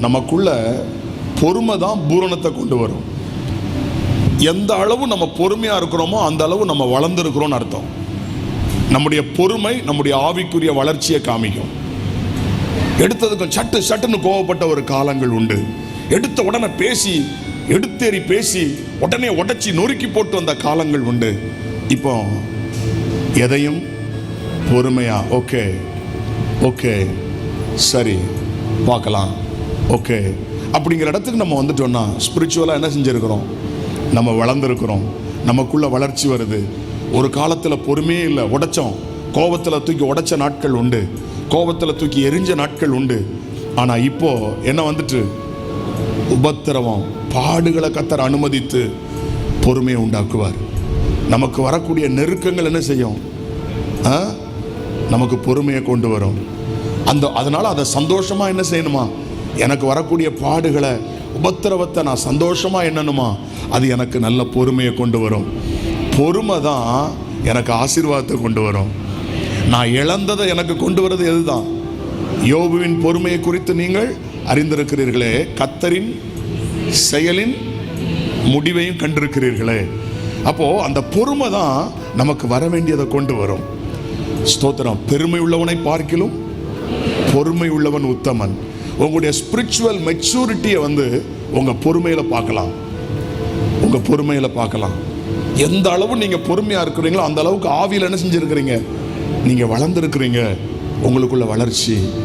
நமக்குள்ள பொறுமை தான் பூரணத்தை கொண்டு வரும். எந்த அளவு நம்ம பொறுமையாக இருக்கிறோமோ அந்த அளவு நம்ம வளர்ந்துருக்கிறோம்னு அர்த்தம். நம்முடைய பொறுமை நம்முடைய ஆவிக்குரிய வளர்ச்சியை காமிக்கும். எடுத்ததுக்கும் சட்டுன்னு கோவப்பட்ட ஒரு காலங்கள் உண்டு. எடுத்த உடனே பேசி எடுத்தேறி பேசி உடனே உடைச்சி நொறுக்கி போட்டு வந்த காலங்கள் உண்டு. இப்போ எதையும் பொறுமையா ஓகே ஓகே சரி பார்க்கலாம் ஓகே அப்படிங்கிற இடத்துக்கு நம்ம வந்துட்டோம்னா ஸ்பிரிச்சுவலாக என்ன செஞ்சுருக்கிறோம்? நம்ம வளர்ந்துருக்கிறோம். நமக்குள்ள வளர்ச்சி வருது. ஒரு காலத்தில் பொறுமையே இல்லை, உடைச்சோம். கோபத்தில் தூக்கி உடைச்ச நாட்கள் உண்டு, கோபத்தில் தூக்கி எரிஞ்ச நாட்கள் உண்டு. ஆனால் இப்போ என்ன வந்துட்டு உபத்திரவம் பாடுகளை கர்த்தர் அனுமதித்து பொறுமையை உண்டாக்குவார். நமக்கு வரக்கூடிய நெருக்கங்கள் என்ன செய்யும்? நமக்கு பொறுமையை கொண்டு வரும். அதனால அதை சந்தோஷமா என்ன செய்யணுமா? எனக்கு வரக்கூடிய பாடுகளை உபத்திரவத்தை நான் சந்தோஷமா என்னணுமா? அது எனக்கு நல்ல பொறுமையை கொண்டு வரும். பொறுமை தான் எனக்கு ஆசீர்வாதத்தை கொண்டு வரும். நான் இழந்ததை எனக்கு கொண்டு வரது எதுதான்? யோபுவின் பொறுமையை குறித்து நீங்கள் அறிந்திருக்கிறீர்களே, கர்த்தரின் செயலின் முடிவையும் கண்டிருக்கிறீர்களே. அப்போ அந்த பொறுமை தான் நமக்கு வர வேண்டியதை கொண்டு வரும். ஸ்தோத்திரம். பெருமை உள்ளவனை பார்க்கிலும் பொறுமை உள்ளவன் உத்தமன். உங்களுடைய ஸ்பிரிச்சுவல் மெச்சூரிட்டியை உங்க பொறுமையில பார்க்கலாம். உங்க பொறுமையில பார்க்கலாம். எந்த அளவு நீங்க பொறுமையா இருக்கிறீங்களோ அந்த அளவுக்கு ஆவியில் என்ன செஞ்சிருக்கிறீங்க? நீங்க வளர்ந்துருக்கிறீங்க. உங்களுக்குள்ள வளர்ச்சி